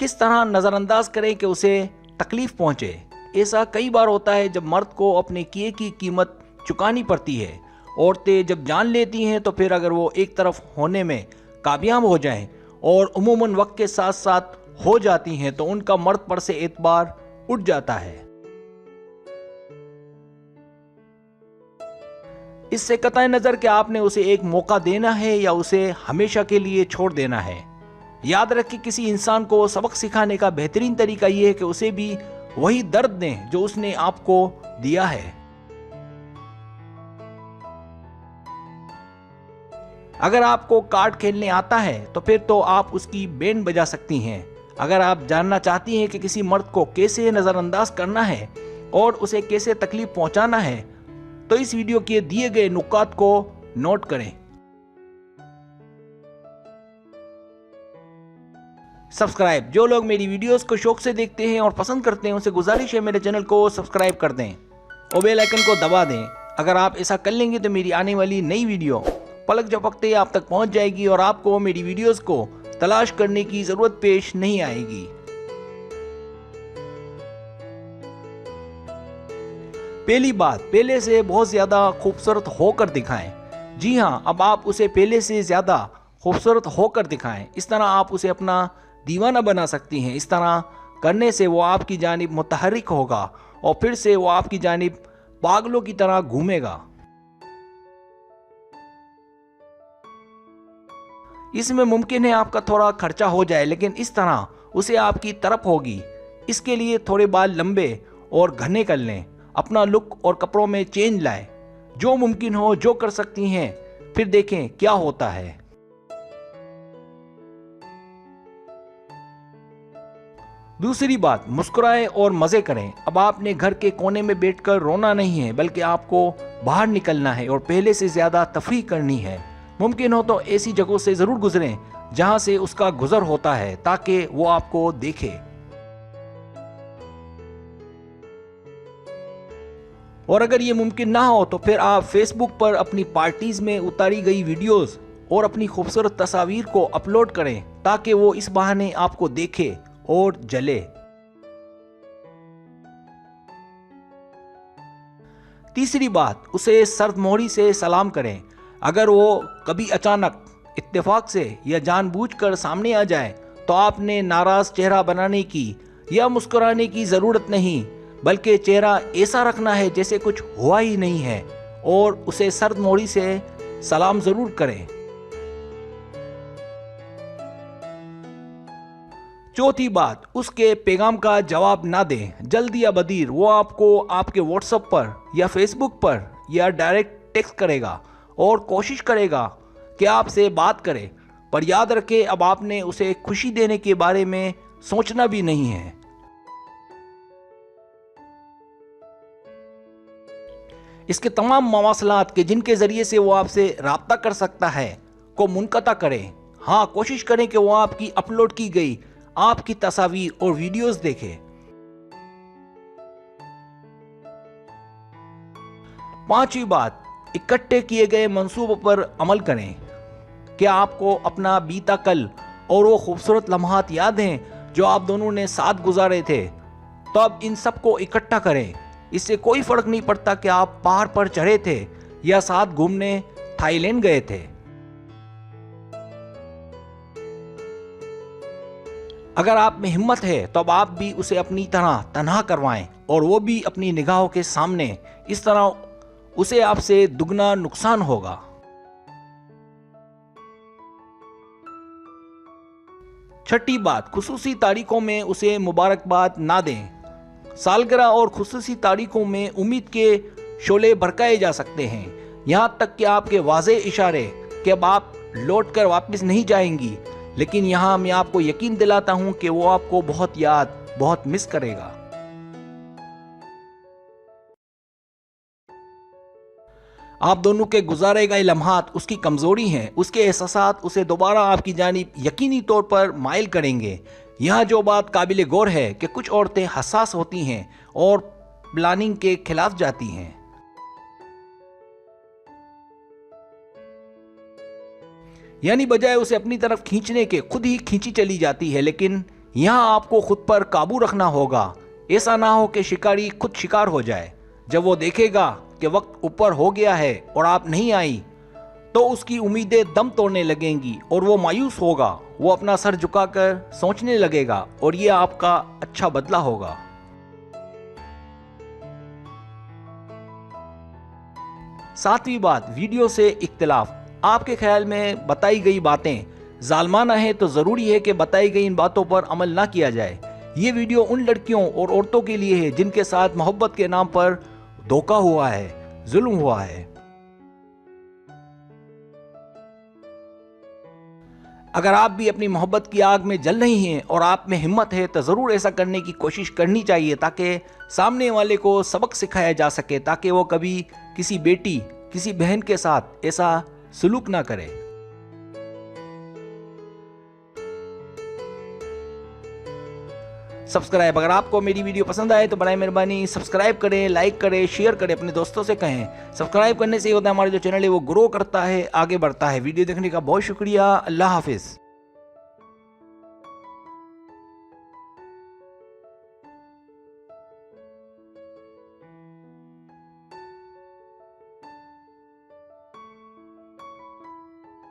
किस तरह नज़रअंदाज करें कि उसे तकलीफ पहुंचे। ऐसा कई बार होता है जब मर्द को अपने किए की कीमत चुकानी पड़ती है। औरतें जब जान लेती हैं तो फिर अगर वो एक तरफ होने में कामयाब हो जाएं और उमूमन वक्त के साथ साथ हो जाती हैं तो उनका मर्द पर से एतबार उठ जाता है। इससे कतई नज़र कि आपने उसे एक मौका देना है या उसे हमेशा के लिए छोड़ देना है। याद रखें, किसी इंसान को सबक सिखाने का बेहतरीन तरीका यह है कि उसे भी वही दर्द दें जो उसने आपको दिया है। अगर आपको कार्ड खेलने आता है तो फिर तो आप उसकी बैंड बजा सकती हैं। अगर आप जानना चाहती हैं कि किसी मर्द को कैसे नज़रअंदाज करना है और उसे कैसे तकलीफ पहुंचाना है तो इस वीडियो के दिए गए नुकात को नोट करें। सब्सक्राइब, जो लोग मेरी वीडियोस को शौक से देखते हैं और पसंद करते हैं उनसे गुजारिश है मेरे चैनल को सब्सक्राइब कर दें और बेल आइकन को दबा दें। अगर आप ऐसा कर लेंगे तो मेरी आने वाली नई वीडियो पलक झपकते ही आप तक पहुंच जाएगी और आपको मेरी वीडियोस को तलाश करने की जरूरत पेश नहीं आएगी। पहली बात, पहले से बहुत ज्यादा खूबसूरत होकर दिखाएं। जी हाँ, अब आप उसे पहले से ज्यादा खूबसूरत होकर दिखाएं। इस तरह आप उसे अपना दीवाना बना सकती हैं। इस तरह करने से वो आपकी जानिब मुतहर्रिक होगा और फिर से वो आपकी जानिब पागलों की तरह घूमेगा। इसमें मुमकिन है आपका थोड़ा खर्चा हो जाए, लेकिन इस तरह उसे आपकी तरफ होगी। इसके लिए थोड़े बाल लंबे और घने कर लें। अपना लुक और कपड़ों में चेंज लाएं। जो मुमकिन हो जो कर सकती हैं, फिर देखें क्या होता है। दूसरी बात, मुस्कुराएं और मजे करें। अब आपने घर के कोने में बैठकर रोना नहीं है, बल्कि आपको बाहर निकलना है और पहले से ज्यादा तफरीह करनी है। मुमकिन हो तो ऐसी जगहों से जरूर गुजरें जहां से उसका गुजर होता है, ताकि वो आपको देखे। और अगर ये मुमकिन ना हो तो फिर आप फेसबुक पर अपनी पार्टीज में उतारी गई वीडियोस और अपनी खूबसूरत तस्वीर को अपलोड करें, ताकि वो इस बहाने आपको देखे और जले। तीसरी बात, उसे सर्द मोहरी से सलाम करें। अगर वो कभी अचानक, इत्तेफाक से या जानबूझकर सामने आ जाए तो आपने नाराज चेहरा बनाने की या मुस्कुराने की जरूरत नहीं, बल्कि चेहरा ऐसा रखना है जैसे कुछ हुआ ही नहीं है और उसे सर्द मोहरी से सलाम जरूर करें। चौथी बात, उसके पैगाम का जवाब ना दें। जल्दी या बदीर वो आपको आपके व्हाट्सएप पर या फेसबुक पर या डायरेक्ट टेक्स्ट करेगा और कोशिश करेगा कि आपसे बात करे, पर याद रखें अब आपने उसे खुशी देने के बारे में सोचना भी नहीं है। इसके तमाम मवासलात के जिनके जरिए से वो आपसे राब्ता कर सकता है को मुनक़ता करें। हाँ, कोशिश करें कि वो आपकी अपलोड की गई आपकी तस्वीर और वीडियोस देखे। पांचवी बात, इकट्ठे किए गए मंसूबों पर अमल करें। क्या आपको अपना बीता कल और वो खूबसूरत लम्हात याद हैं जो आप दोनों ने साथ गुजारे थे? तो अब इन सब को इकट्ठा करें। इससे कोई फर्क नहीं पड़ता कि आप पहाड़ पर चढ़े थे या साथ घूमने थाईलैंड गए थे। अगर आप में हिम्मत है तो अब आप भी उसे अपनी तरह तन्हा करवाएं और वो भी अपनी निगाहों के सामने। इस तरह उसे आपसे दुगना नुकसान होगा। छठी बात, खुसूसी तारीखों में उसे मुबारकबाद ना दें। सालगिरह और खुसूसी तारीखों में उम्मीद के शोले भड़काए जा सकते हैं, यहाँ तक कि आपके वाज़े इशारे कि अब आप लौट कर वापस नहीं जाएंगी, लेकिन यहाँ मैं आपको यकीन दिलाता हूँ कि वो आपको बहुत मिस करेगा। आप दोनों के गुजारे गए लम्हात उसकी कमजोरी हैं। उसके एहसासात उसे दोबारा आपकी जानिब यकीनी तौर पर माइल करेंगे। यहाँ जो बात काबिल गौर है कि कुछ औरतें हसास होती हैं और प्लानिंग के खिलाफ जाती हैं। यानी बजाय उसे अपनी तरफ खींचने के खुद ही खींची चली जाती है। लेकिन यहाँ आपको खुद पर काबू रखना होगा। ऐसा ना हो कि शिकारी खुद शिकार हो जाए। जब वो देखेगा कि वक्त ऊपर हो गया है और आप नहीं आई, तो उसकी उम्मीदें दम तोड़ने लगेंगी और वो मायूस होगा। वो अपना सर झुकाकर सोचने लगेगा और ये आपका अच्छा बदला होगा। सातवीं बात, वीडियो से इख्तिलाफ। आपके ख्याल में बताई गई बातें जालमाना है तो ज़रूरी है कि बताई गई इन बातों पर अमल ना किया जाए। ये वीडियो उन लड़कियों और औरतों के लिए है जिनके साथ मोहब्बत के नाम पर धोखा हुआ है, जुल्म हुआ है। अगर आप भी अपनी मोहब्बत की आग में जल रही हैं और आप में हिम्मत है तो ज़रूर ऐसा करने की कोशिश करनी चाहिए, ताकि सामने वाले को सबक सिखाया जा सके, ताकि वो कभी किसी बेटी, किसी बहन के साथ ऐसा सलूक ना करे। सब्सक्राइब, अगर आपको मेरी वीडियो पसंद आए तो बराए मेहरबानी सब्सक्राइब करें, लाइक करें, शेयर करें, अपने दोस्तों से कहें। सब्सक्राइब करने से ये होता है हमारा जो चैनल है वो ग्रो करता है, आगे बढ़ता है। वीडियो देखने का बहुत शुक्रिया। अल्लाह हाफिज़।